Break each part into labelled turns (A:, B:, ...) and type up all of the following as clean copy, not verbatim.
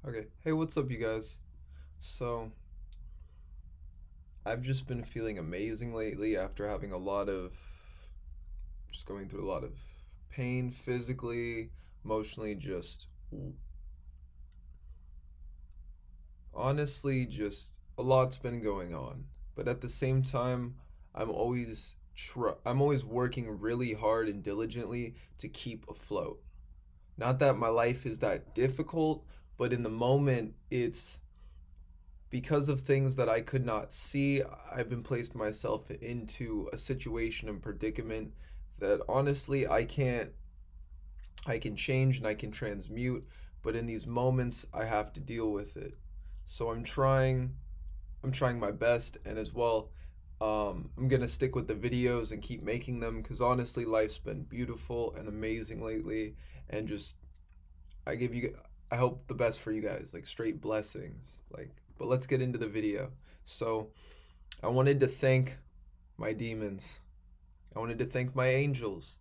A: Okay. Hey, what's up, you guys? So, I've just been feeling amazing lately after having just going through a lot of pain physically, emotionally, just honestly, just a lot's been going on. But at the same time, I'm always working really hard and diligently to keep afloat. Not that my life is that difficult, but in the moment, it's because of things that I could not see. I've been placed myself into a situation and predicament that honestly I can change and I can transmute, but in these moments I have to deal with it. So I'm trying my best, and as well I'm gonna stick with the videos and keep making them because honestly life's been beautiful and amazing lately, and just I give you I hope the best for you guys, like straight blessings. But let's get into the video. So, I wanted to thank my demons. I wanted to thank my angels.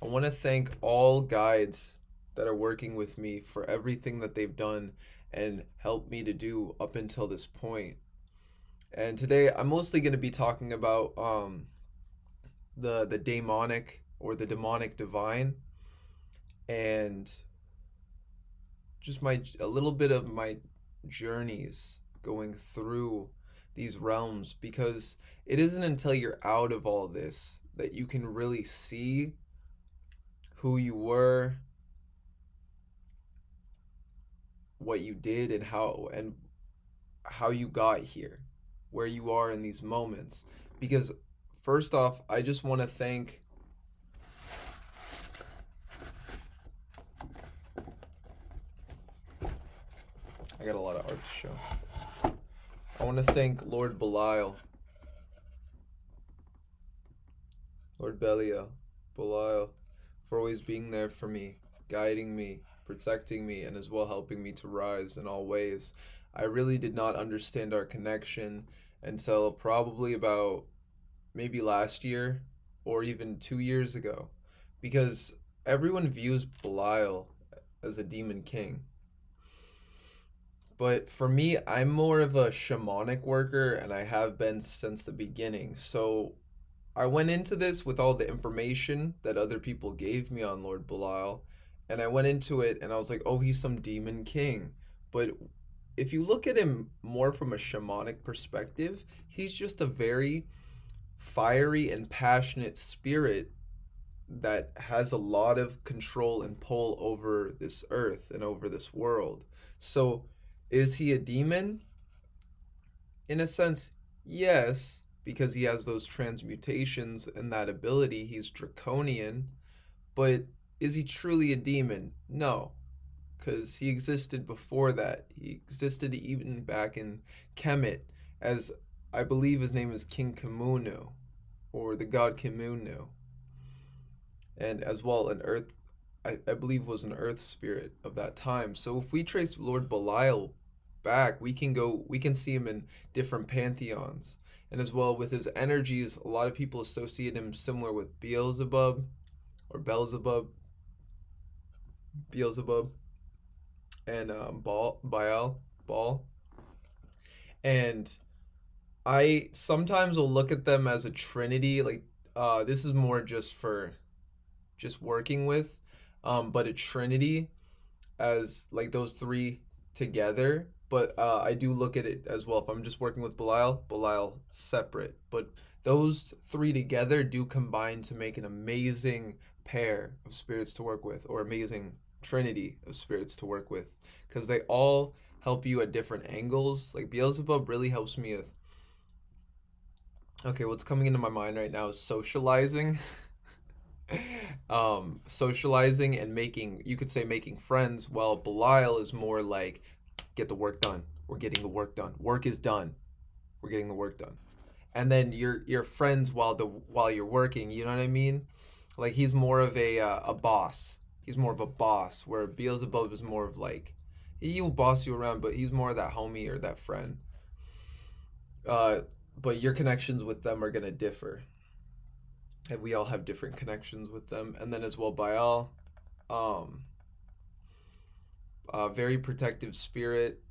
A: I want to thank all guides that are working with me for everything that they've done and helped me to do up until this point. And today I'm mostly going to be talking about the demonic or the demonic divine, and just my a little bit of my journeys going through these realms, because it isn't until you're out of all this that you can really see who you were, what you did, and how you got here, where you are in these moments. Because first off, I just want to thank I got a lot of art to show. I want to thank Lord Belial, Lord Belial, for always being there for me, guiding me, protecting me, and as well helping me to rise in all ways. I really did not understand our connection until probably about maybe last year or even 2 years ago, because everyone views Belial as a demon king. But for me, I'm more of a shamanic worker, and I have been since the beginning. So I went into this with all the information that other people gave me on Lord Belial, and I went into it and I was like, oh, he's some demon king. But if you look at him more from a shamanic perspective, he's just a very fiery and passionate spirit that has a lot of control and pull over this earth and over this world. So, is he a demon? In a sense, yes, because he has those transmutations and that ability. He's draconian, but is he truly a demon? No, because he existed before that. He existed even back in Kemet, as I believe his name is King Kimunu, or the god Kimunu, and as well an earth, I believe was an earth spirit of that time. So if we trace Lord Belial back, we can see him in different pantheons. And as well with his energies, a lot of people associate him similar with Beelzebub or Beelzebub, and Baal. And I sometimes will look at them as a trinity. Like, this is more just for just working with, but a trinity as like those three together. But I do look at it as well. If I'm just working with Belial separate. But those three together do combine to make an amazing pair of spirits to work with, or amazing trinity of spirits to work with, because they all help you at different angles. Like Beelzebub really helps me with. Okay, what's coming into my mind right now is socializing. Socializing and making, you could say, making friends. Well, Belial is more like get the work done. We're getting the work done. Work is done. We're getting the work done. And then you're friends while you're working. You know what I mean? Like he's more of a boss. He's more of a boss. Where Beelzebub is more of like he'll boss you around, but he's more of that homie or that friend. Uh, but your connections with them are gonna differ, and we all have different connections with them. And then as well, Baal, um, very protective spirit.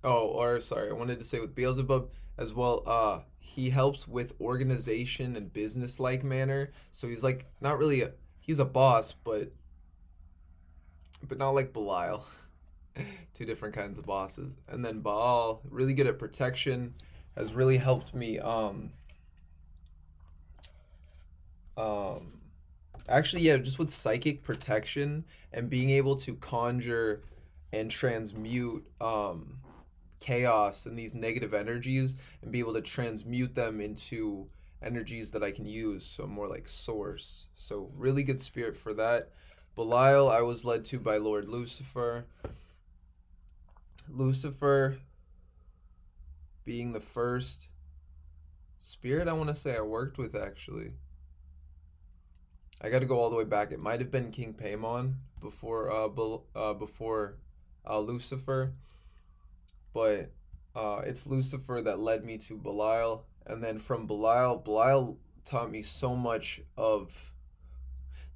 A: Oh, or sorry, I wanted to say with Beelzebub as well. He helps with organization and business like manner. So he's like not really he's a boss, but not like Belial. Two different kinds of bosses. And then Baal, really good at protection, has really helped me. Um, Actually, yeah, just with psychic protection and being able to conjure and transmute chaos and these negative energies and be able to transmute them into energies that I can use. So more like source. So really good spirit for that. Belial, I was led to by Lord Lucifer. Lucifer being the first spirit I want to say I worked with actually. I got to go all the way back. It might have been King Paimon before Lucifer, but it's Lucifer that led me to Belial, and then from Belial taught me so much of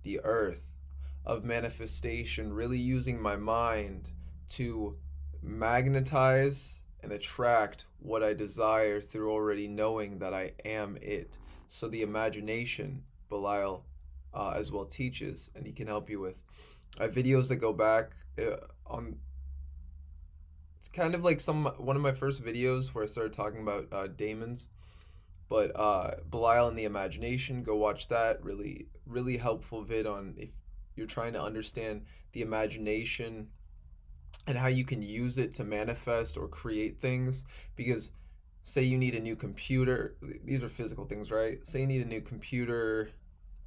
A: the earth, of manifestation, really using my mind to magnetize and attract what I desire through already knowing that I am it. So the imagination, Belial as well teaches, and he can help you with. I have videos that go back on. It's kind of like one of my first videos where I started talking about daemons, but Belial and the Imagination, go watch that. Really, really helpful vid on if you're trying to understand the imagination and how you can use it to manifest or create things. Because say you need a new computer, these are physical things, right? Say you need a new computer,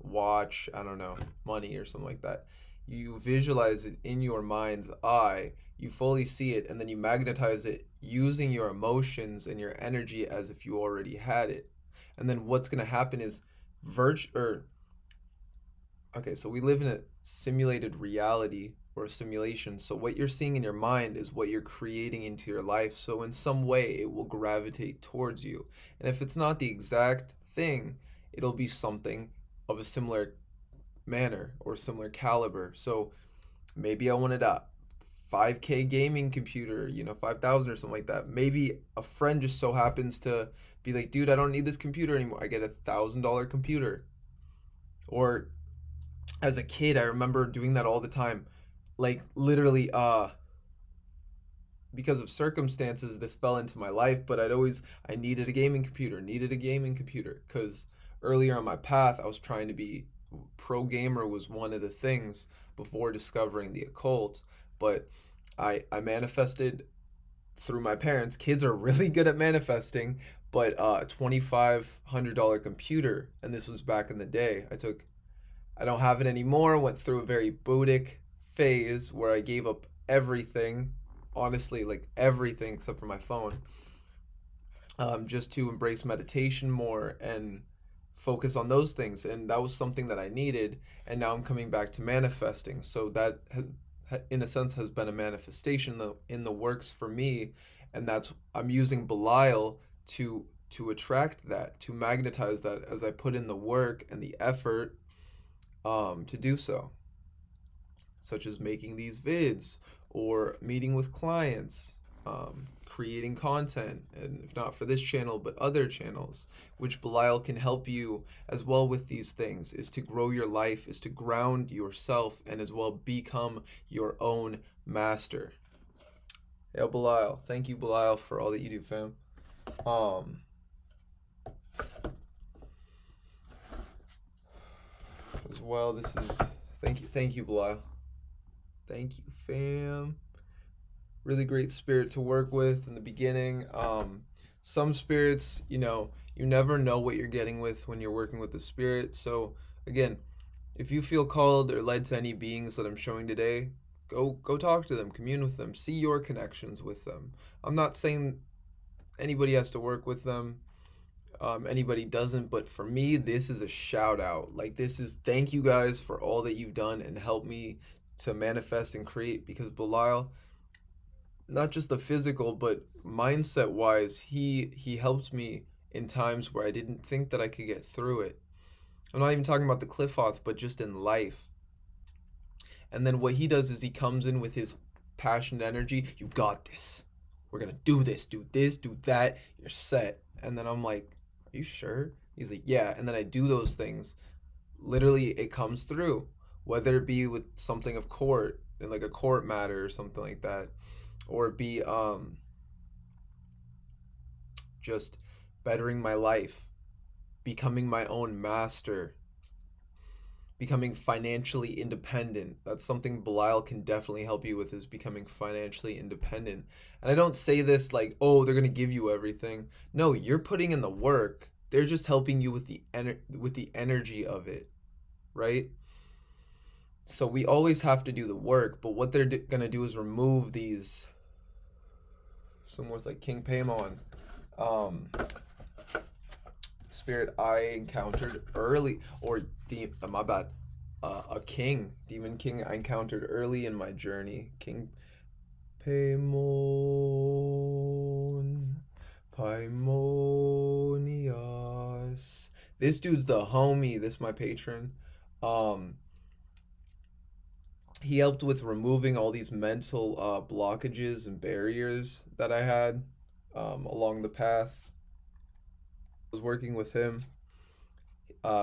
A: watch, I don't know, money or something like that. You visualize it in your mind's eye, you fully see it, and then you magnetize it using your emotions and your energy as if you already had it. And then what's going to happen is or okay, so we live in a simulated reality or a simulation. So what you're seeing in your mind is what you're creating into your life. So in some way it will gravitate towards you. And if it's not the exact thing, it'll be something of a similar manner or similar caliber. So maybe I wanted a 5K gaming computer, 5,000 or something like that. Maybe a friend just so happens to be like, dude, I don't need this computer anymore. I get $1,000 computer. Or as a kid, I remember doing that all the time. Like literally, because of circumstances, this fell into my life, but I needed a gaming computer, because earlier on my path, I was trying to be pro gamer was one of the things before discovering the occult, but I manifested through my parents. Kids are really good at manifesting, but a $2,500 computer, and this was back in the day. I don't have it anymore. Went through a very Buddhic phase where I gave up everything, honestly, like everything except for my phone, just to embrace meditation more and focus on those things. And that was something that I needed. And now I'm coming back to manifesting. So that, in a sense, has been a manifestation in the works for me. And I'm using Belial to attract that, to magnetize that as I put in the work and the effort to do so, such as making these vids or meeting with clients, creating content, and if not for this channel, but other channels, which Belial can help you as well with these things, is to grow your life, is to ground yourself, and as well become your own master. Yeah, Belial. Thank you, Belial, for all that you do, fam. As well, this is thank you, Belial. Thank you, fam. Really great spirit to work with in the beginning. Some spirits, you never know what you're getting with when you're working with the spirit. So again, if you feel called or led to any beings that I'm showing today, go talk to them, commune with them, see your connections with them. I'm not saying anybody has to work with them. Anybody doesn't, but for me, this is a shout out. Like, this is thank you guys for all that you've done and helped me to manifest and create, because Belial, not just the physical but mindset wise, he helped me in times where I didn't think that I could get through it. I'm not even talking about the qliphoth, but just in life. And then what he does is he comes in with his passionate energy. You got this. We're gonna do this, do that. You're set. And then I'm like, are you sure? He's like, yeah. And then I do those things. Literally, it comes through. Whether it be with something of court, in like a court matter or something like that, or it be just bettering my life, becoming my own master, becoming financially independent. That's something Belial can definitely help you with, is becoming financially independent. And I don't say this like, oh, they're gonna give you everything. No, you're putting in the work. They're just helping you with the energy of it, right? So we always have to do the work, but what they're gonna do is remove these. Some with like King Paimon, um, spirit I encountered early, or my bad, a king, demon king I encountered early in my journey. King Paimon, Paimonias. This dude's the homie. This my patron. Um, he helped with removing all these mental blockages and barriers that I had along the path. I was working with him.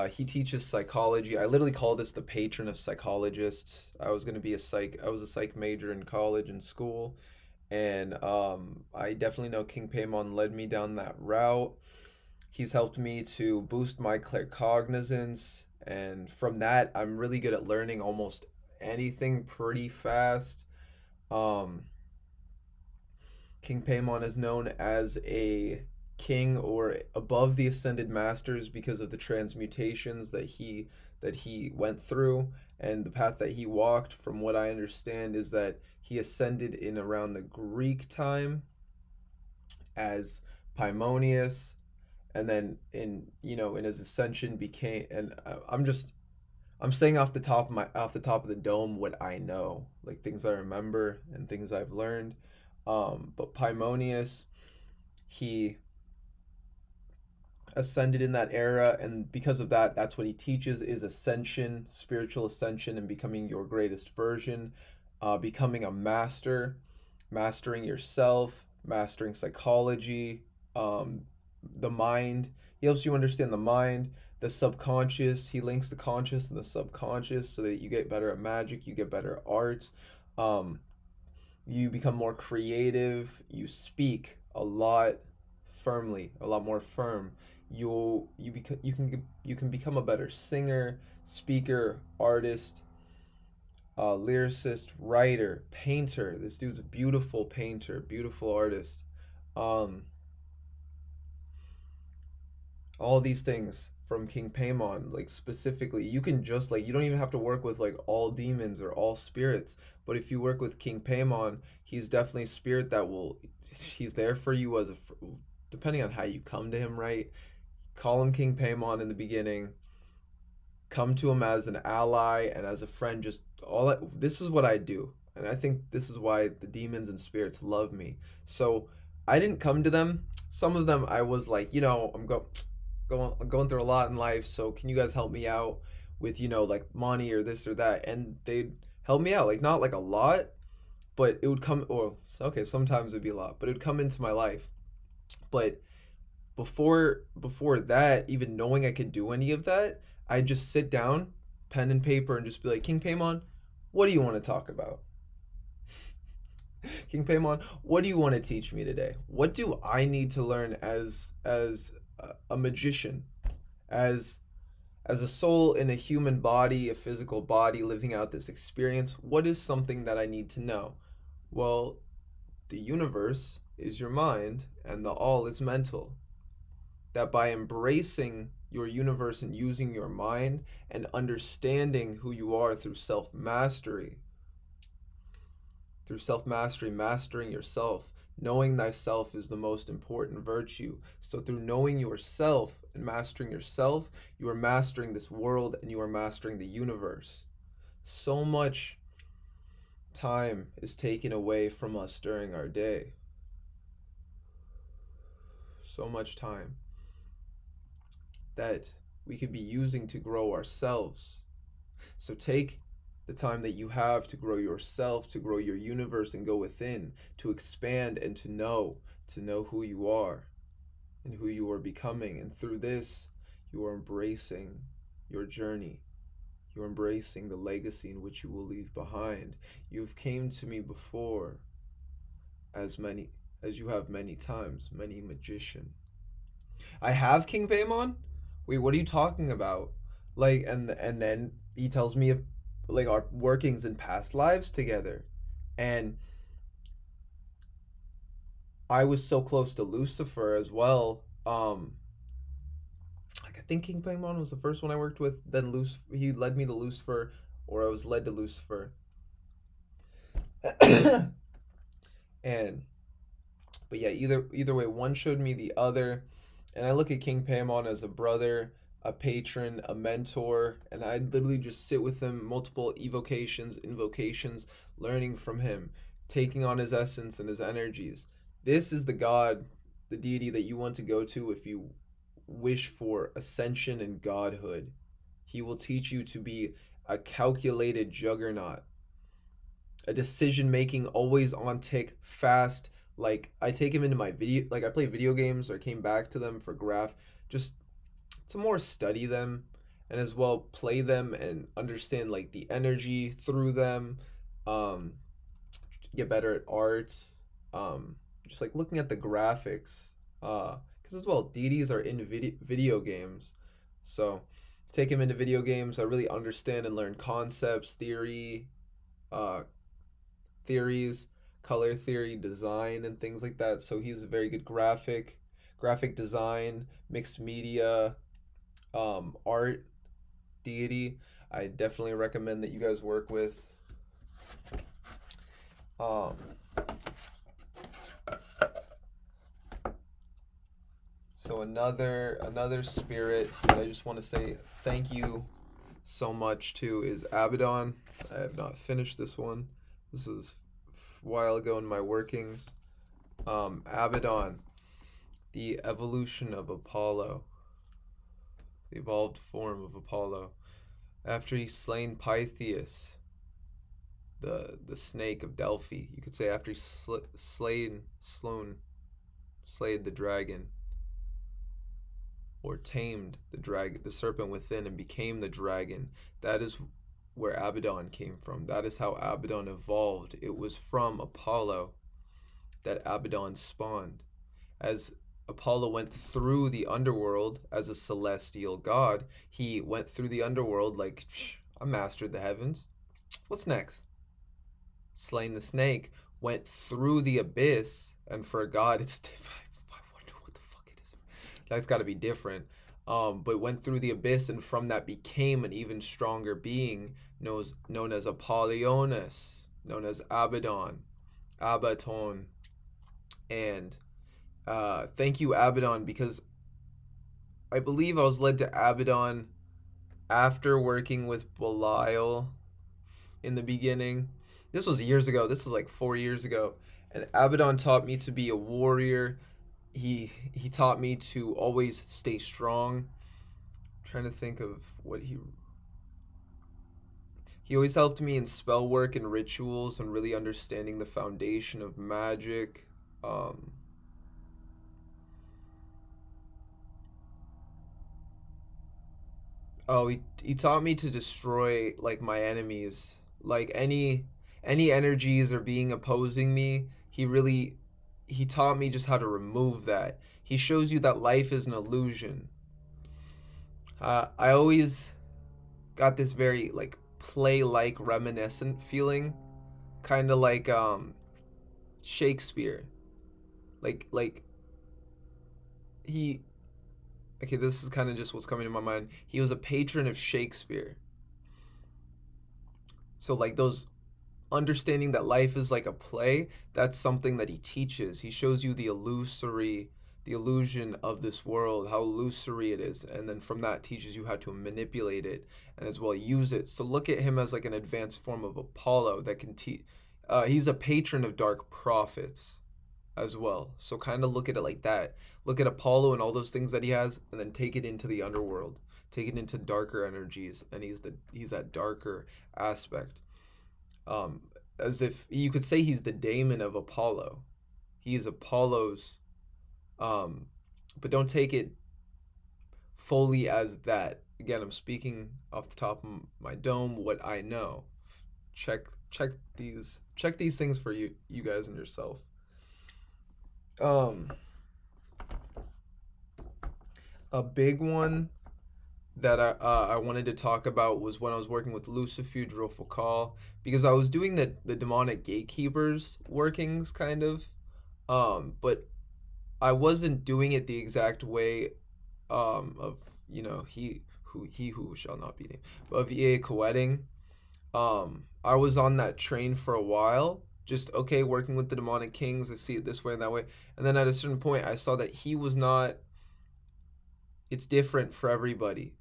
A: He teaches psychology. I literally call this the patron of psychologists. I was gonna be a psych. I was a psych major in college and school, and I definitely know King Paimon led me down that route. He's helped me to boost my claircognizance, and from that, I'm really good at learning almost anything pretty fast. Um, King Paimon is known as a king or above the ascended masters because of the transmutations that he went through and the path that he walked. From what I understand is that he ascended in around the Greek time as Paimonius, and then in his ascension became, and I'm saying off the top of the dome what I know, like things I remember and things I've learned. But Paimonius, he ascended in that era, and because of that, that's what he teaches is ascension, spiritual ascension, and becoming your greatest version, becoming a master, mastering yourself, mastering psychology, the mind. He helps you understand the mind, the subconscious. He links the conscious and the subconscious so that you get better at magic, you get better at arts. Um, you become more creative, you speak a lot firmly, a lot more firm. You can become a better singer, speaker, artist, lyricist, writer, painter. This dude's a beautiful painter, beautiful artist. Um, all these things from King Paimon, like specifically, you can just like you don't even have to work with like all demons or all spirits, but if you work with King Paimon, he's definitely a spirit that will, he's there for you as a, depending on how you come to him, right? Call him King Paimon in the beginning, come to him as an ally and as a friend. Just all that, this is what I do, and I think this is why the demons and spirits love me. So I didn't come to them. Some of them I was like, I'm going through a lot in life, so can you guys help me out with like money or this or that? And they'd help me out, like not like a lot, but it would come, or okay, sometimes it'd be a lot, but it would come into my life. But before that, even knowing I could do any of that, I'd just sit down, pen and paper, and just be like, King Paimon, what do you want to talk about? King Paimon, what do you want to teach me today? What do I need to learn as a magician, as a soul in a human body, a physical body, living out this experience? What is something that I need to know? Well, the universe is your mind, and the all is mental. That by embracing your universe and using your mind and understanding who you are through self mastery, mastering yourself, knowing thyself is the most important virtue. So, through knowing yourself and mastering yourself, you are mastering this world and you are mastering the universe. So much time is taken away from us during our day. So much time that we could be using to grow ourselves. So take the time that you have to grow yourself, to grow your universe and go within, to expand and to know who you are and who you are becoming. And through this, you are embracing your journey. You're embracing the legacy in which you will leave behind. You've came to me before as you have many times, many magician. I have King Paimon? Wait, what are you talking about? Like, and then he tells me of like our workings in past lives together. And I was so close to Lucifer as well. Like I think King Paimon was the first one I worked with. Then he led me to Lucifer, or I was led to Lucifer. And but yeah, either way, one showed me the other, and I look at King Paimon as a brother, a patron, a mentor, and I literally just sit with him, multiple evocations, invocations, learning from him, taking on his essence and his energies. This is the God, the deity that you want to go to if you wish for ascension and godhood. He will teach you to be a calculated juggernaut, a decision making, always on tick, fast. Like I take him into my video, like I play video games or came back to them for graph, just to more study them and as well play them and understand like the energy through them, um, get better at art, just like looking at the graphics, because as well deities are in video games, so take him into video games. I really understand and learn concepts, uh, theories, color theory, design, and things like that. So he's a very good graphic design, mixed media, art deity. I definitely recommend that you guys work with. Um, so another spirit that I just want to say thank you so much to is Abaddon. I have not finished this one. This is a while ago in my workings. Abaddon, the evolution of Apollo, the evolved form of Apollo. After he slain Pythias, the snake of Delphi, you could say after he slayed the dragon, or tamed the dragon, the serpent within, and became the dragon. That is where Abaddon came from. That is how Abaddon evolved. It was from Apollo that Abaddon spawned. As Apollo went through the underworld as a celestial god, he went through the underworld like, I mastered the heavens. What's next? Slain the snake, went through the abyss, and for a god, it's different. I wonder what the fuck it is. That's got to be different. But went through the abyss, and from that became an even stronger being known as Apollonius, known as Abaddon, and thank you, Abaddon, because I believe I was led to Abaddon after working with Belial in the beginning. This was years ago. This was like 4 years ago. And Abaddon taught me to be a warrior. He taught me to always stay strong. I'm trying to think of what he always helped me in spell work and rituals and really understanding the foundation of magic. Oh, he taught me to destroy like my enemies, like any energies or being opposing me. He taught me just how to remove that. He shows you that life is an illusion. I always got this very like play-like reminiscent feeling, kind of like Shakespeare. Like he okay, this is kind of just what's coming to my mind. He was a patron of Shakespeare. So like those understanding that life is like a play, that's something that he teaches. He shows you the illusion of this world, how illusory it is, and then from that teaches you how to manipulate it and as well use it. So look at him as like an advanced form of Apollo that can teach. He's a patron of dark prophets as well. So kind of look at it like that. Look at Apollo and all those things that he has, and then take it into the underworld. taken into darker energies, and he's that darker aspect. Um, as if you could say he's the daemon of Apollo. He is Apollo's, um, but don't take it fully as that. Again, I'm speaking off the top of my dome what I know. Check these things for you guys and yourself. Um, a big one that I wanted to talk about was when I was working with lucifuge real call, because I was doing the demonic gatekeepers workings kind of, but I wasn't doing it the exact way, of he who shall not be named, of EA Coeting. I was on that train for a while, just okay, working with the demonic kings. I see it this way and that way, and then at a certain point, I saw that he was not. It's different for everybody.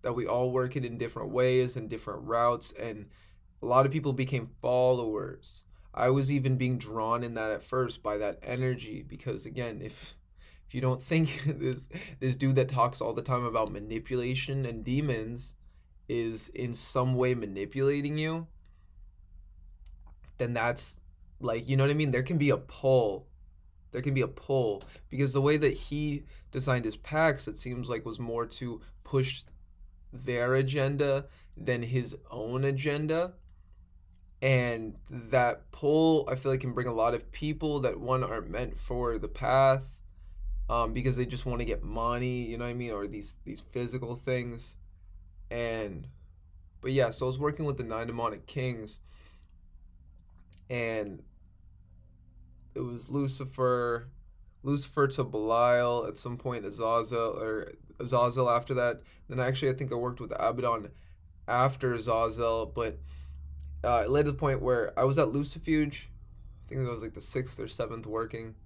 A: That we all work it in different ways and different routes, and a lot of people became followers. I was even being drawn in that at first by that energy, because again, if you don't think this dude that talks all the time about manipulation and demons is in some way manipulating you, then that's, like, you know what I mean? There can be a pull. There can be a pull, because the way that he designed his packs, it seems like, was more to push their agenda than his own agenda. And that pull, I feel like, can bring a lot of people that one aren't meant for the path, because they just want to get money, you know what I mean, or these physical things. And but yeah, so I was working with the nine demonic kings, and it was Lucifer to Belial at some point, Azazel, or Azazel after that. Then actually, I think I worked with Abaddon after Azazel, but it led to the point where I was at Lucifuge. I think that was like the sixth or seventh working,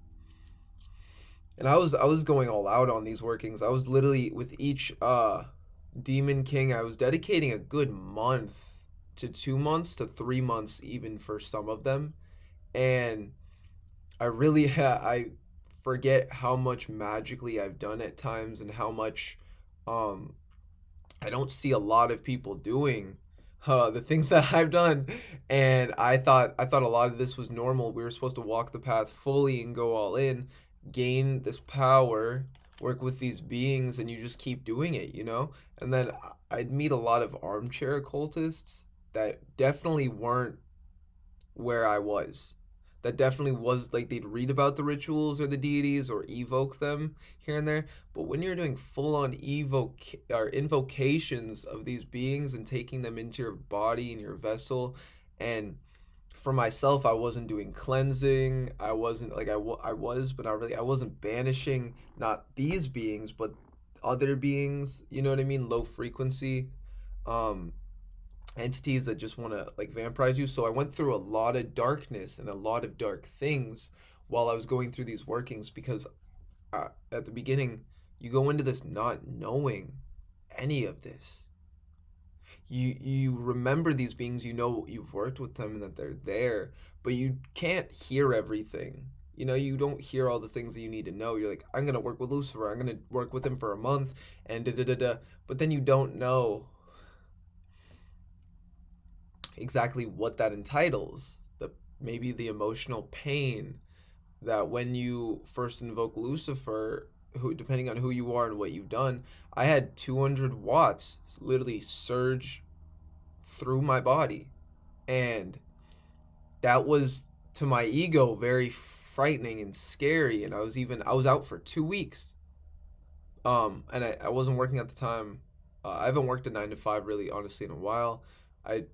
A: and I was going all out on these workings. I was literally with each demon king. I was dedicating a good month to 2 months to 3 months, even for some of them, and I really I forget how much magically I've done at times, and how much um I don't see a lot of people doing the things that I've done. And I thought a lot of this was normal. We were supposed to walk the path fully and go all in, gain this power, work with these beings, and you just keep doing it, you know? And then I'd meet a lot of armchair occultists that definitely weren't where I was. That definitely was like, they'd read about the rituals or the deities or evoke them here and there. But when you're doing full on evoke or invocations of these beings and taking them into your body and your vessel, and for myself, I wasn't doing cleansing. I wasn't like I was, but not really. I wasn't banishing not these beings, but other beings. You know what I mean? Low frequency. Um, entities that just want to like vampirize you. So I went through a lot of darkness and a lot of dark things while I was going through these workings, because at the beginning, you go into this not knowing any of this. You remember these beings, you know you've worked with them and that they're there, but you can't hear everything. You know, you don't hear all the things that you need to know. You're like, I'm gonna work with Lucifer. I'm gonna work with him for a month, and da da da da. But then you don't know exactly what that entitles. The maybe the emotional pain that when you first invoke Lucifer, who, depending on who you are and what you've done, I had 200 watts literally surge through my body, and that was, to my ego, very frightening and scary. And I was out for 2 weeks, and I wasn't working at the time. I haven't worked a 9 to 5 really, honestly, in a while. I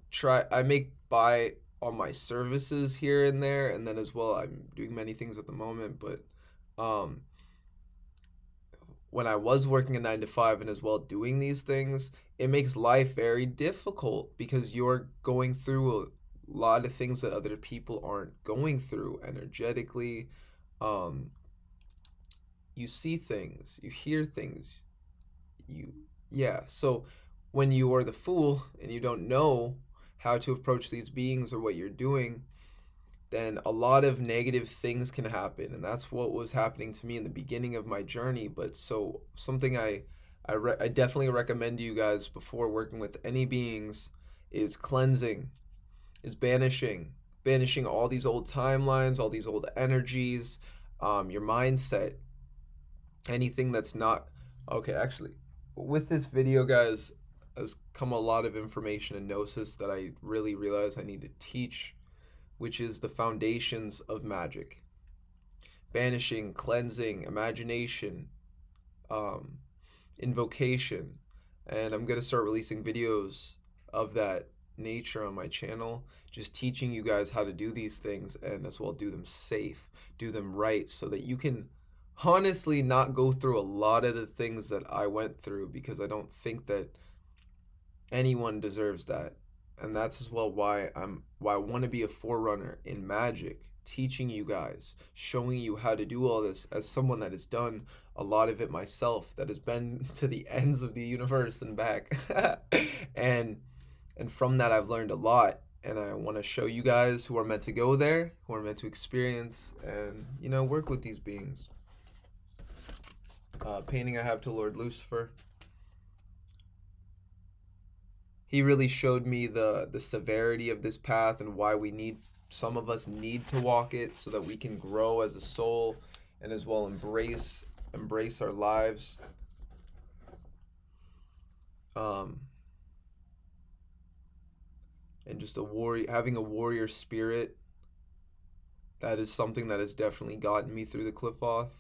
A: make by on my services here and there, and then as well I'm doing many things at the moment. But um, when I was working a 9 to 5 and as well doing these things, it makes life very difficult, because you're going through a lot of things that other people aren't going through energetically. Um, you see things, you hear things, you yeah. So when you are the fool and you don't know how to approach these beings or what you're doing, then a lot of negative things can happen, and that's what was happening to me in the beginning of my journey. But so something I definitely recommend to you guys before working with any beings is cleansing, is banishing all these old timelines, all these old energies, your mindset, anything that's not okay. Actually, with this video, guys, has come a lot of information and gnosis that I really realize I need to teach, which is the foundations of magic, banishing, cleansing, imagination, um, invocation, and I'm gonna start releasing videos of that nature on my channel, just teaching you guys how to do these things and as well do them safe, do them right, so that you can honestly not go through a lot of the things that I went through, because I don't think that anyone deserves that. And that's as well why I want to be a forerunner in magic, teaching you guys, showing you how to do all this as someone that has done a lot of it myself, that has been to the ends of the universe and back. and and from that I've learned a lot, and I want to show you guys who are meant to go there, who are meant to experience and work with these beings. Painting I have to Lord Lucifer. He really showed me the severity of this path and why some of us need to walk it so that we can grow as a soul and as well embrace our lives. Um, and just having a warrior spirit, that is something that has definitely gotten me through the qliphoth.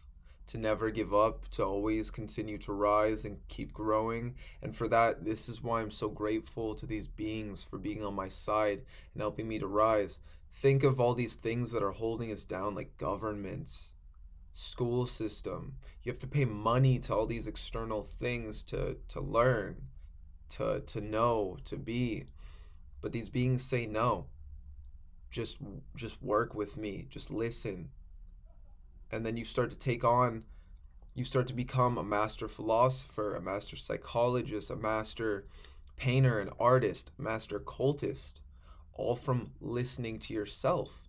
A: To never give up, to always continue to rise and keep growing. And for that, this is why I'm so grateful to these beings for being on my side and helping me to rise. Think of all these things that are holding us down, like governments, school system. You have to pay money to all these external things to learn, to know, to be. But these beings say no. Just just work with me. Just listen. And then you start to become a master philosopher, a master psychologist, a master painter, an artist, a master cultist, all from listening to yourself,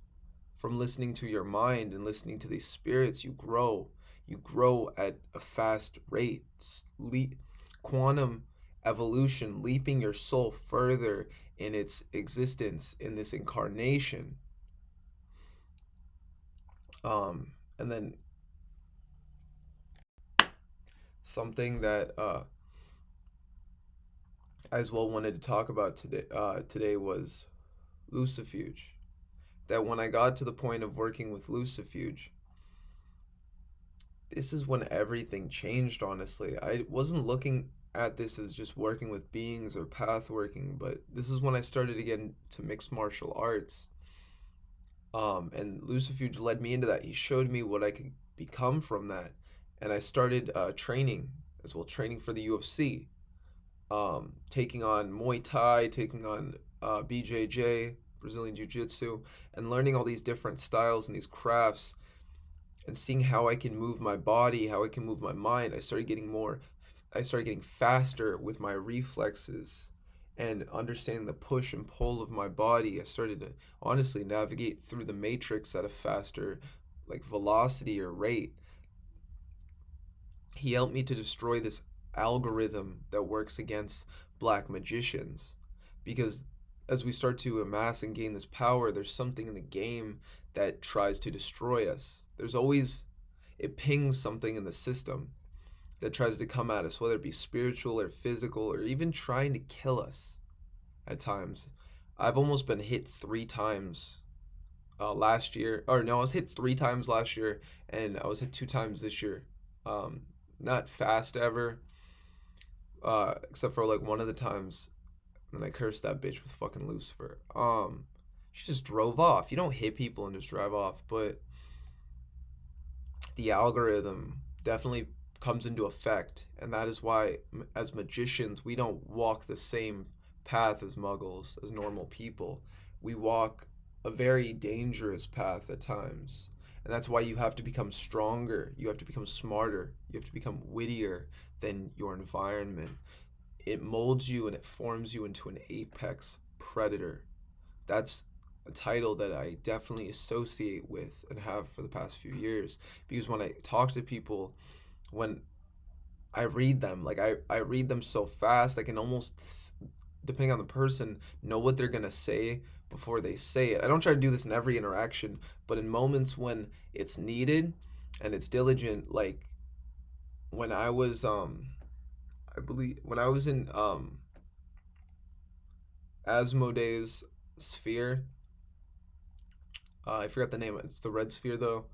A: from listening to your mind and listening to these spirits. You grow at a fast rate. Quantum evolution, leaping your soul further in its existence in this incarnation. And then something that I as well wanted to talk about today was lucifuge. That when I got to the point of working with lucifuge, this is when everything changed, honestly. I wasn't looking at this as just working with beings or path working, but this is when I started to get into mixed martial arts. And lucifuge led me into that. He showed me what I could become from that. And I started training as well, training for the UFC, taking on Muay Thai, taking on BJJ, Brazilian Jiu Jitsu, and learning all these different styles and these crafts and seeing how I can move my body, how I can move my mind. I started getting faster with my reflexes and understanding the push and pull of my body. I started to honestly navigate through the matrix at a faster like velocity or rate. He helped me to destroy this algorithm that works against black magicians, because as we start to amass and gain this power, there's something in the game that tries to destroy us. It pings something in the system that tries to come at us, whether it be spiritual or physical or even trying to kill us at times. I've almost been hit 3 times last year. Or no, I was hit 3 times last year, and I was hit 2 times this year. Um, Not fast ever, except for like one of the times, and I cursed that bitch with fucking Lucifer. She just drove off. You don't hit people and just drive off, but the algorithm definitely comes into effect, and that is why, as magicians, we don't walk the same path as muggles, as normal people. We walk a very dangerous path at times, and that's why you have to become stronger, you have to become smarter, you have to become wittier than your environment. It molds you and it forms you into an apex predator. That's a title that I definitely associate with and have for the past few years, because when I talk to people, when I read them. Like I read them so fast. I can almost, depending on the person, know what they're gonna say before they say it. I don't try to do this in every interaction, but in moments when it's needed and it's diligent, like when I was I believe when I was in Asmoday's sphere, I forgot the name. It's the red sphere though.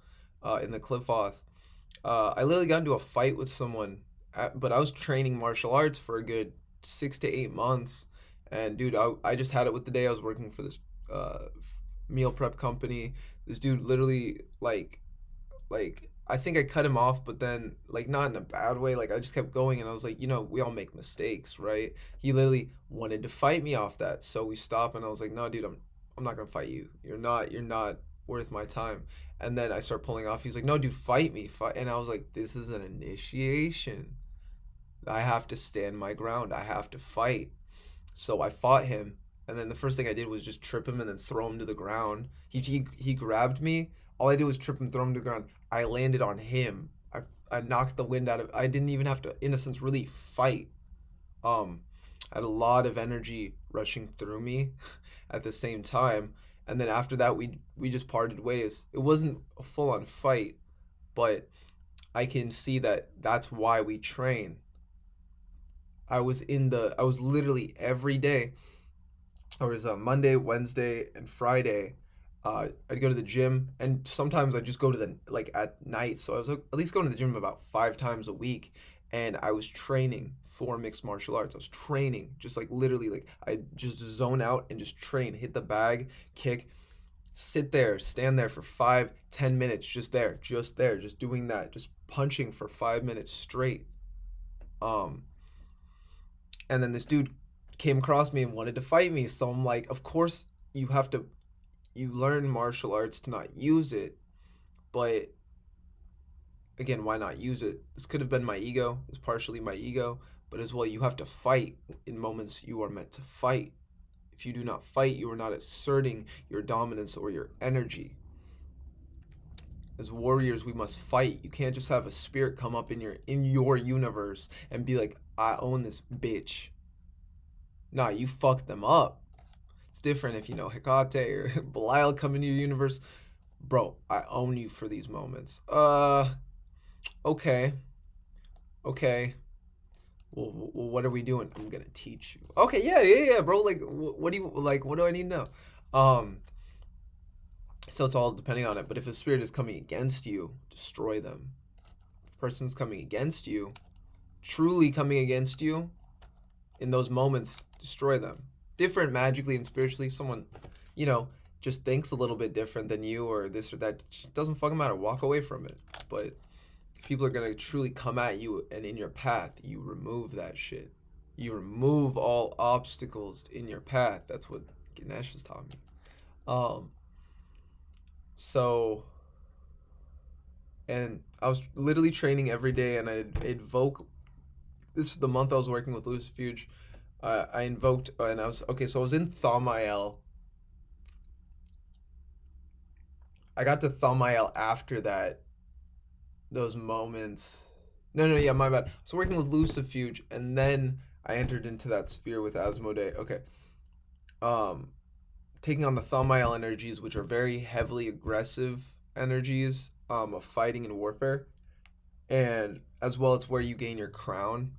A: In the qliphoth, I literally got into a fight with someone, but I was training martial arts for a good 6 to 8 months, and dude, I just had it with the day. I was working for this meal prep company. This dude literally like I think I cut him off, but then like not in a bad way. Like I just kept going, and I was like, we all make mistakes, right? He literally wanted to fight me off that, so we stopped, and I was like, no, dude, I'm not gonna fight you. You're not worth my time. And then I start pulling off. He's like, no, dude, fight me, fight. And I was like, this is an initiation. I have to stand my ground. I have to fight. So I fought him, and then the first thing I did was just trip him and then throw him to the ground. He grabbed me. All I did was trip him, throw him to the ground. I landed on him. I knocked the wind out of. I didn't even have to, in a sense, really fight. Um, I had a lot of energy rushing through me at the same time, and then after that, we just parted ways. It wasn't a full on fight, but I can see that that's why we train. I was literally every day, or it was Monday, Wednesday, and Friday. I'd go to the gym, and sometimes I'd just go to the like at night. So I was at least going to the gym about 5 times a week, and I was training for mixed martial arts. I was training, just like literally, like I just zone out and just train, hit the bag, kick, sit there, stand there for 5, 10 minutes, just there, just doing that, just punching for 5 minutes straight. Um, and then this dude came across me and wanted to fight me. So I'm like, of course you have to. You learn martial arts to not use it, but again, why not use it? This could have been my ego. It's partially my ego, but as well, you have to fight in moments you are meant to fight. If you do not fight, you are not asserting your dominance or your energy. As warriors, we must fight. You can't just have a spirit come up in your universe and be like, I own this bitch. Nah, you fuck them up. It's different if Hecate or Belial come into your universe. Bro, I own you for these moments. Okay. Okay. Well, what are we doing? I'm gonna teach you. Okay, yeah, bro. Like, what do you like? What do I need to know? Um, so it's all depending on it. But if a spirit is coming against you, destroy them. If a person's coming against you, truly coming against you, in those moments, destroy them. Different magically and spiritually. Someone, you know, just thinks a little bit different than you or this or that. It doesn't fucking matter. Walk away from it. But if people are gonna truly come at you and in your path, you remove that shit. You remove all obstacles in your path. That's what Ganesh has taught me. Um, so and I was literally training every day, and I'd invoke. This is the month I was working with lucifuge. I invoked, and I was okay. So I was in Thaumael. I got to Thaumael after that. Those moments. No, no, yeah, my bad. So working with lucifuge, and then I entered into that sphere with asmoday. Okay. Um, Taking on the Thaumael energies, which are very heavily aggressive energies of fighting and warfare, and as well, it's where you gain your crown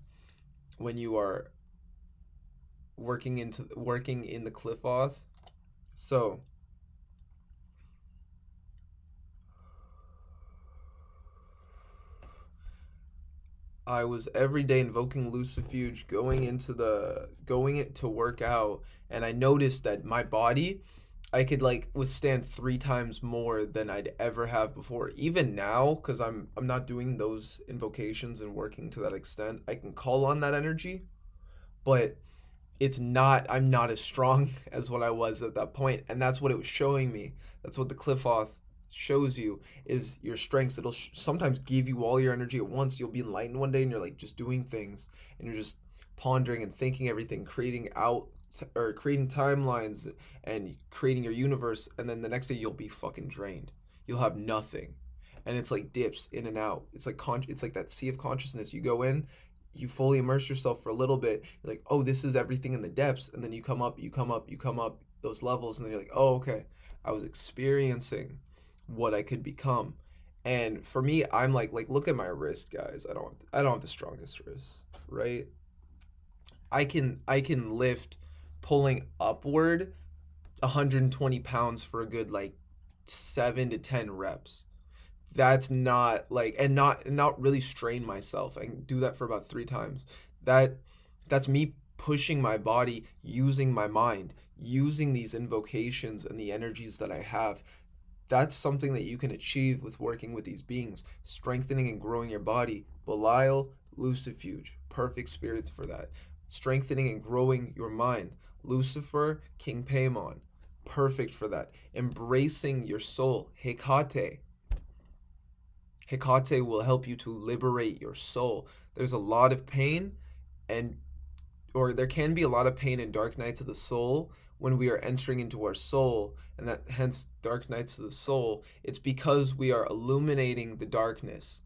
A: when you are working in the qliphoth. So I was every day invoking lucifuge, going it to work out, and I noticed that my body, I could like withstand 3 times more than I'd ever have before. Even now, because I'm not doing those invocations and working to that extent, I can call on that energy, but I'm not as strong as what I was at that point, and that's what it was showing me. That's what the qliphoth shows you, is your strengths. It'll sometimes give you all your energy at once. You'll be enlightened one day and you're like just doing things, and you're just pondering and thinking everything, creating out or creating timelines and creating your universe, and then the next day you'll be fucking drained. You'll have nothing. And it's like dips in and out. It's like it's like that sea of consciousness. You go in, you fully immerse yourself for a little bit, you're like, oh, this is everything in the depths, and then you come up, you come up those levels, and then you're like, oh, okay, I was experiencing what I could become. And for me, I'm like look at my wrist, guys. I don't have the strongest wrist, right? I can lift pulling upward 120 pounds for a good like 7 to 10 reps. That's not like, and not really strain myself. I can do that for about 3 times. That that's me pushing my body, using my mind, using these invocations and the energies that I have. That's something that you can achieve with working with these beings, strengthening and growing your body. Belial, lucifuge, perfect spirits for that. Strengthening and growing your mind. Lucifer, King Paimon, perfect for that. Embracing your soul. Hecate, Hecate will help you to liberate your soul. There's a lot of pain, and or there can be a lot of pain in dark nights of the soul when we are entering into our soul, and that hence dark nights of the soul. It's because we are illuminating the darkness.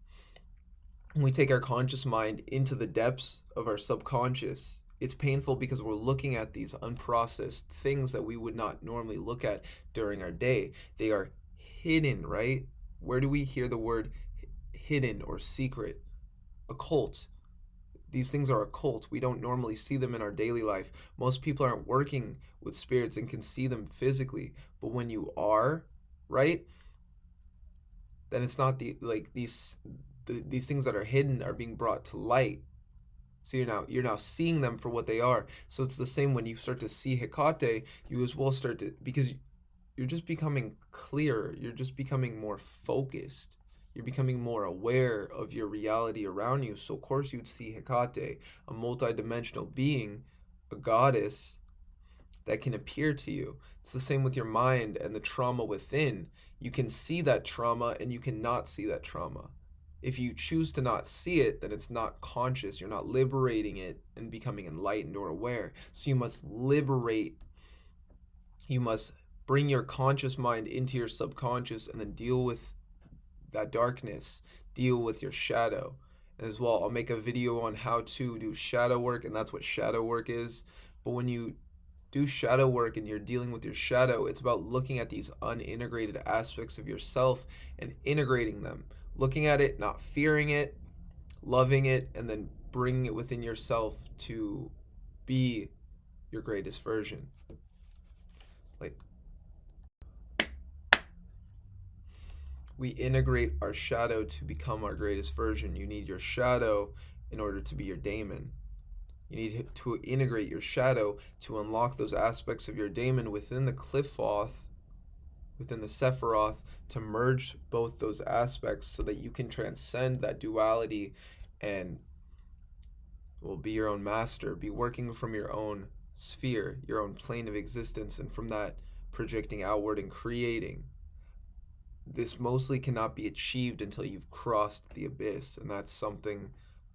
A: When we take our conscious mind into the depths of our subconscious, it's painful because we're looking at these unprocessed things that we would not normally look at during our day. They are hidden, right? Where do we hear the word hidden or secret? Occult. These things are occult. We don't normally see them in our daily life. Most people aren't working with spirits and can see them physically. But when you are, right, then it's not these things that are hidden are being brought to light. So you're now seeing them for what they are. So it's the same when you start to see Hecate, you as well start to, because you're just becoming clearer. You're just becoming more focused. You're becoming more aware of your reality around you. So of course you'd see Hecate, a multidimensional being, a goddess that can appear to you. It's the same with your mind and the trauma within. You can see that trauma and you cannot see that trauma. If you choose to not see it, then it's not conscious. You're not liberating it and becoming enlightened or aware. So you must liberate, you must bring your conscious mind into your subconscious and then deal with that darkness, deal with your shadow. And as well, I'll make a video on how to do shadow work, and that's what shadow work is. But when you do shadow work and you're dealing with your shadow, it's about looking at these unintegrated aspects of yourself and integrating them, looking at it, not fearing it, loving it, and then bringing it within yourself to be your greatest version. Like, we integrate our shadow to become our greatest version. You need your shadow in order to be your daemon. You need to integrate your shadow to unlock those aspects of your daemon within the qliphoth, within the Sephiroth, to merge both those aspects so that you can transcend that duality and will be your own master, be working from your own sphere, your own plane of existence, and from that projecting outward and creating. This mostly cannot be achieved until you've crossed the abyss, and that's something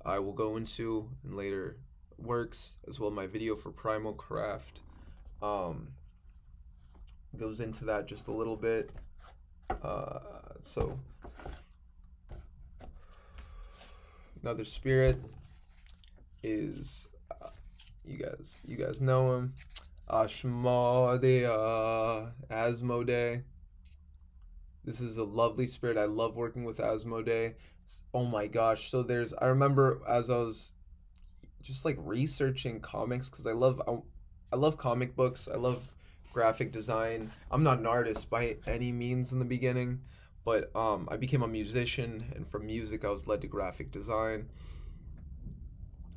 A: I will go into in later works, as well as my video for Primal Craft goes into that just a little bit. So another spirit is you guys know him, asmoday, asmoday. This is a lovely spirit. I love working with asmoday. Oh my gosh. So I remember as I was just like researching comics, because I love comic books. I love graphic design. I'm not an artist by any means in the beginning, but I became a musician, and from music I was led to graphic design.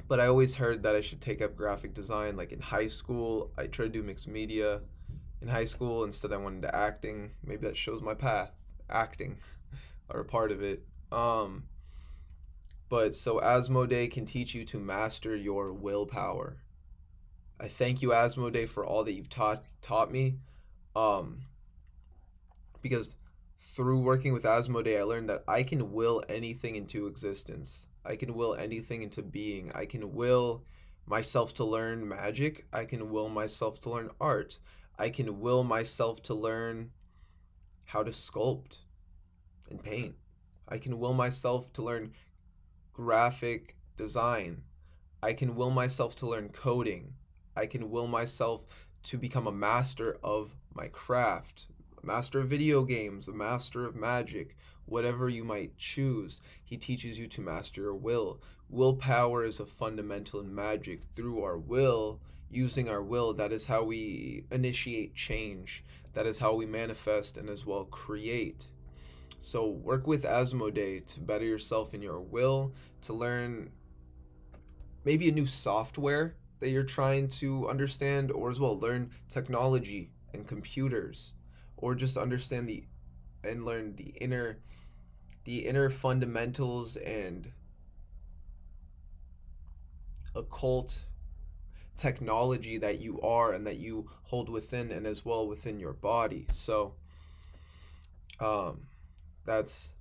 A: But I always heard that I should take up graphic design. Like in high school, I tried to do mixed media. In high school, instead I went into acting. Maybe that shows my path. Acting, or a part of it. But so Asmodee can teach you to master your willpower. I thank you, Asmodee, for all that you've taught me. Um, because through working with Asmodee, I learned that I can will anything into existence. I can will anything into being. I can will myself to learn magic. I can will myself to learn art. I can will myself to learn how to sculpt and paint. I can will myself to learn graphic design. I can will myself to learn coding. I can will myself to become a master of my craft, a master of video games, a master of magic, whatever you might choose. He teaches you to master your will. Willpower is a fundamental in magic. Through our will, using our will, that is how we initiate change. That is how we manifest and as well create. So work with asmoday to better yourself in your will, to learn maybe a new software that you're trying to understand, or as well learn technology and computers, or just understand the and learn the inner fundamentals and occult technology that you are and that you hold within and as well within your body. So um that's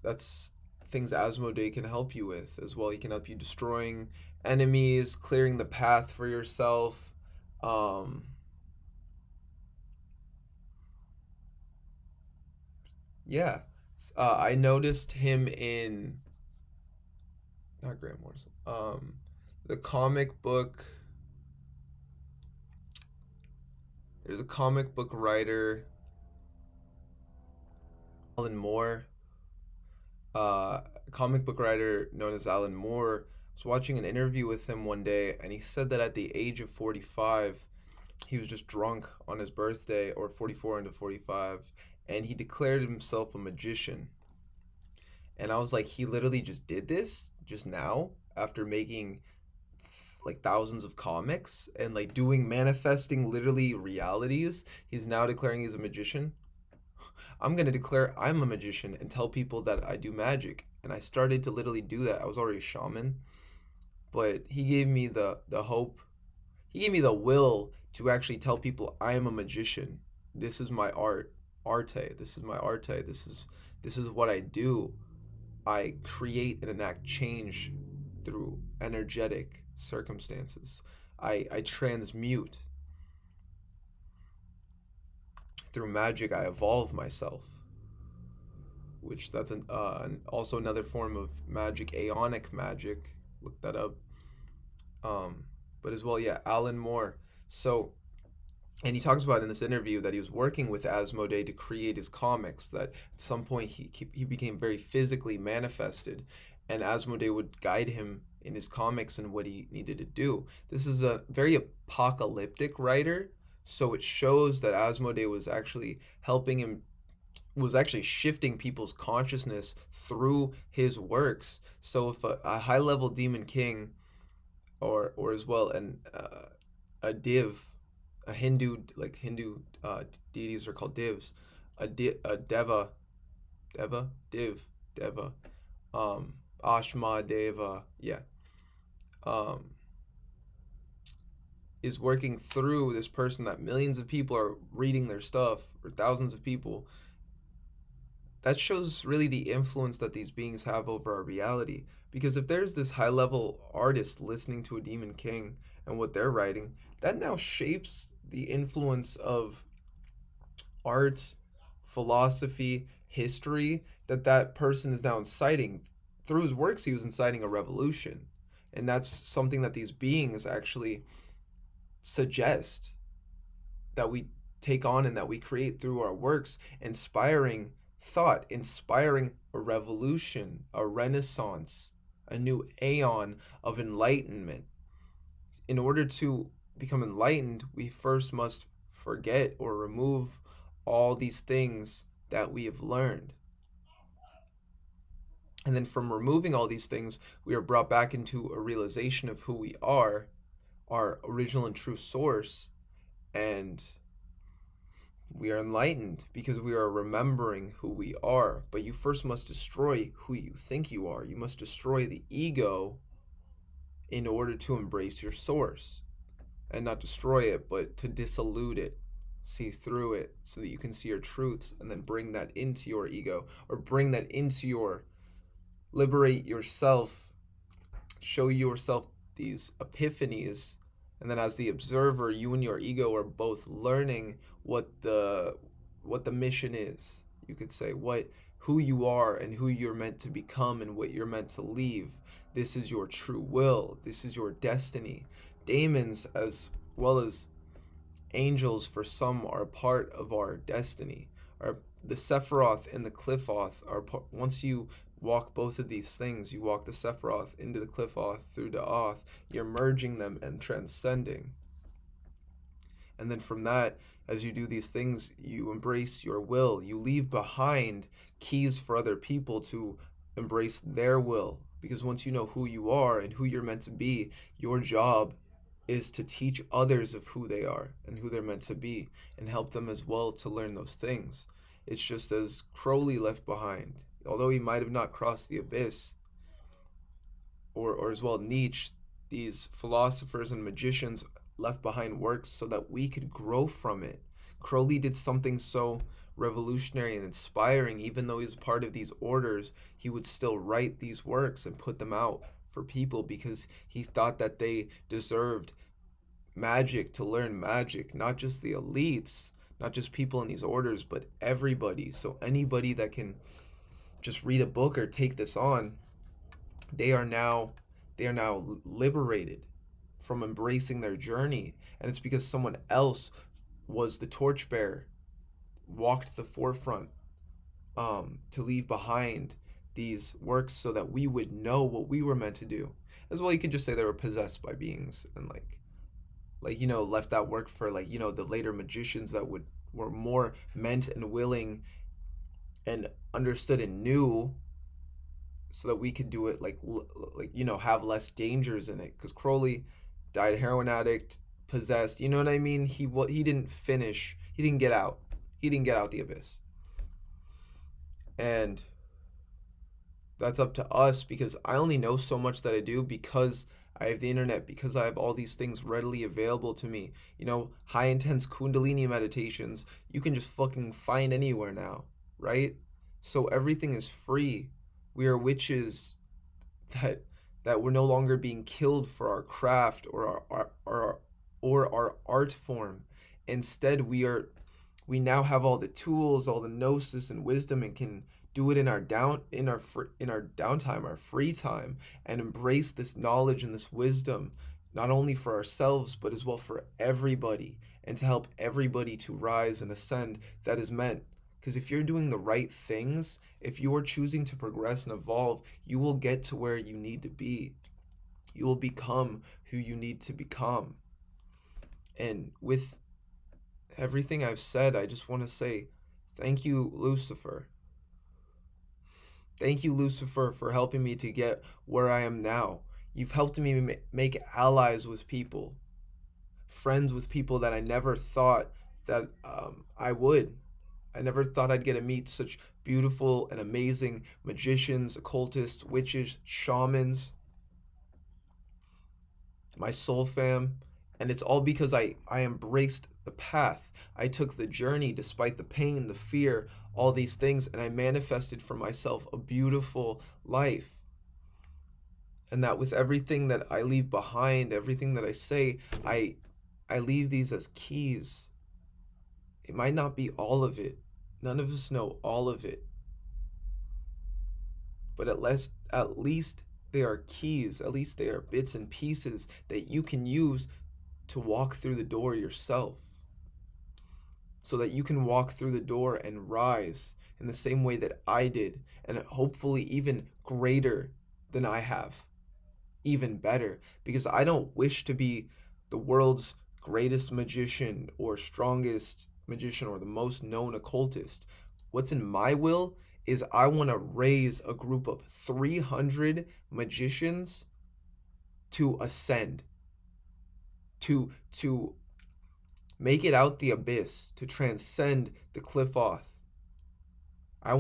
A: things asmoday can help you with as well. He can help you destroying enemies, clearing the path for yourself. um yeah. I noticed him in, not Grant Morrison, the comic book. There's a comic book writer, Alan Moore, a comic book writer known as Alan Moore. I was watching an interview with him one day, and he said that at the age of 45, he was just drunk on his birthday, or 44 into 45, and he declared himself a magician. And I was like, he literally just did this just now after making like thousands of comics and like doing manifesting literally realities. He's now declaring he's a magician. I'm gonna declare I'm a magician and tell people that I do magic. And I started to literally do that. I was already a shaman, but he gave me the hope. He gave me the will to actually tell people I am a magician. This is my arte. This is my arte. This is what I do. I create and enact change through energetic circumstances. I transmute through magic. I evolve myself, which that's also another form of magic, aeonic magic. Look that up. Um, but as well, yeah, Alan Moore. So, and he talks about in this interview that he was working with Asmodee to create his comics. That at some point he became very physically manifested, and Asmodee would guide him in his comics and what he needed to do. This is a very apocalyptic writer, so it shows that Asmodee was actually helping him, was actually shifting people's consciousness through his works. So if a high level demon king, or as well a div, a Hindu, like Hindu deities are called divs, a deva div deva, um Ashma Deva, yeah, um is working through this person that millions of people are reading their stuff, or thousands of people. That shows really the influence that these beings have over our reality. Because if there's this high level artist listening to a demon king and what they're writing, that now shapes the influence of art, philosophy, history, that person is now inciting. Through his works, he was inciting a revolution. And that's something that these beings actually suggest that we take on and that we create through our works, inspiring thought, inspiring a revolution, a renaissance, a new aeon of enlightenment. In order to become enlightened, we first must forget or remove all these things that we have learned. And then from removing all these things, we are brought back into a realization of who we are, our original and true source, and we are enlightened because we are remembering who we are. But you first must destroy who you think you are. You must destroy the ego in order to embrace your source. And not destroy it, but to dissolute it, see through it, so that you can see your truths and then bring that into your ego, or bring that into your, liberate yourself, show yourself these epiphanies. And then as the observer, you and your ego are both learning what the mission is. You could say who you are and who you're meant to become and what you're meant to leave. This is your true will. This is your destiny. Daemons, as well as angels, for some, are part of our destiny. Are the Sephiroth and the qliphoth are once you walk both of these things, you walk the Sephiroth into the qliphoth through the Oth, you're merging them and transcending. And then from that, as you do these things, you embrace your will. You leave behind keys for other people to embrace their will. Because once you know who you are and who you're meant to be, your job is to teach others of who they are and who they're meant to be and help them as well to learn those things. It's just as Crowley left behind, although he might have not crossed the abyss, or as well Nietzsche, these philosophers and magicians left behind works so that we could grow from it. Crowley did something so revolutionary and inspiring. Even though he was part of these orders, he would still write these works and put them out for people because he thought that they deserved magic, to learn magic, not just the elites, not just people in these orders, but everybody. So anybody that can just read a book or take this on, they are now liberated from embracing their journey. And it's because someone else was the torchbearer, walked the forefront, to leave behind these works so that we would know what we were meant to do. As well, you could just say they were possessed by beings and left that work for the later magicians that were more meant and willing and understood and knew, so that we could do it have less dangers in it. Because Crowley died heroin addict, possessed. You know what I mean? He didn't finish. He didn't get out. He didn't get out the abyss. And that's up to us, because I only know so much that I do because I have the internet, because I have all these things readily available to me. High intense Kundalini meditations, you can just fucking find anywhere now, right? So everything is free. We are witches that we're no longer being killed for our craft or our art form. Instead, we now have all the tools, all the gnosis and wisdom, and can do it in our downtime, our free time, and embrace this knowledge and this wisdom, not only for ourselves but as well for everybody, and to help everybody to rise and ascend that is meant. Because if you're doing the right things, if you are choosing to progress and evolve, you will get to where you need to be. You will become who you need to become. And with everything I've said, I just want to say thank you, Lucifer. Thank you, Lucifer, for helping me to get where I am now. You've helped me make allies with people, friends with people that I never thought that I would. I never thought I'd get to meet such beautiful and amazing magicians, occultists, witches, shamans, my soul fam. And it's all because I embraced the path. I took the journey despite the pain, the fear, all these things, and I manifested for myself a beautiful life. And that with everything that I leave behind, everything that I say, I leave these as keys. It might not be all of it. None of us know all of it. But at least they are keys. At least they are bits and pieces that you can use to walk through the door yourself. So that you can walk through the door and rise in the same way that I did, and hopefully even greater than I have. Even better. Because I don't wish to be the world's greatest magician or strongest magician or the most known occultist. What's in my will is I want to raise a group of 300 magicians to ascend, to make it out the abyss, to transcend the qliphoth. I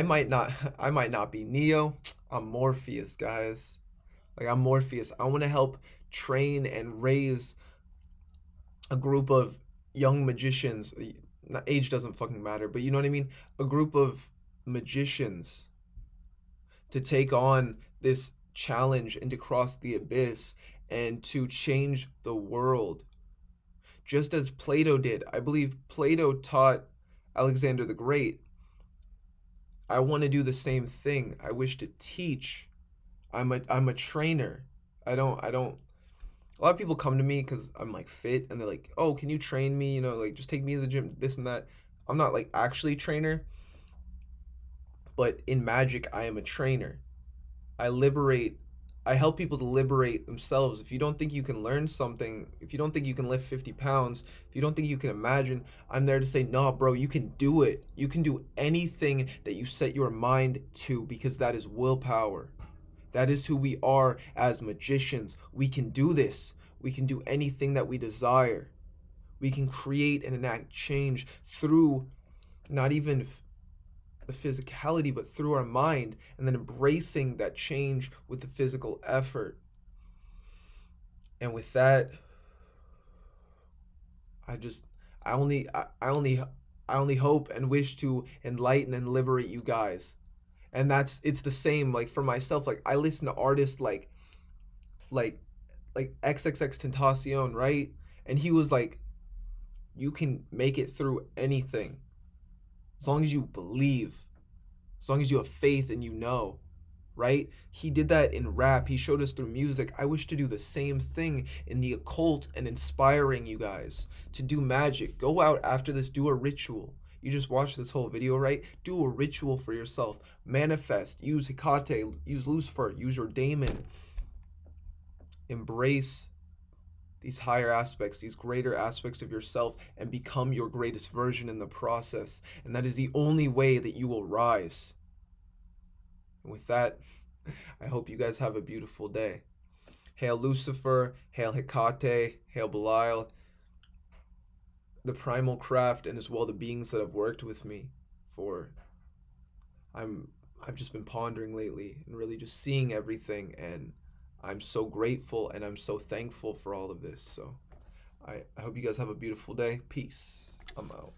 A: might not be Neo. I'm Morpheus, guys. I'm Morpheus. I want to help train and raise a group of young magicians. Age doesn't fucking matter, but you know what I mean? A group of magicians to take on this challenge and to cross the abyss and to change the world. Just as Plato did. I believe Plato taught Alexander the Great. I want to do the same thing. I wish to teach I'm a trainer. I don't. A lot of people come to me because I'm like fit, and they're like, "Oh, can you train me? You know, like just take me to the gym, this and that." I'm not like actually a trainer, but in magic, I am a trainer. I liberate. I help people to liberate themselves. If you don't think you can learn something, if you don't think you can lift 50 pounds, if you don't think you can imagine, I'm there to say, "No, bro, you can do it. You can do anything that you set your mind to because that is willpower." That is who we are as magicians. We can do this. We can do anything that we desire. We can create and enact change through not even the physicality, but through our mind, and then embracing that change with the physical effort. And with that, I just, I only hope and wish to enlighten and liberate you guys. And it's the same like for myself. Like I listen to artists like like XXX Tentacion, right? And he was like, you can make it through anything as long as you believe, as long as you have faith and you know, right? He did that in rap. He showed us through music. I wish to do the same thing in the occult and inspiring you guys to do magic. Go out after this, do a ritual. You just watched this whole video, right? Do a ritual for yourself. Manifest. Use Hecate. Use Lucifer. Use your daemon. Embrace these higher aspects, these greater aspects of yourself, and become your greatest version in the process. And that is the only way that you will rise. And with that, I hope you guys have a beautiful day. Hail Lucifer, hail Hecate, hail Belial, the primal craft, and as well the beings that have worked with me. For I'm I've just been pondering lately and really just seeing everything, and I'm so grateful and I'm so thankful for all of this. So I hope you guys have a beautiful day. Peace. I'm out.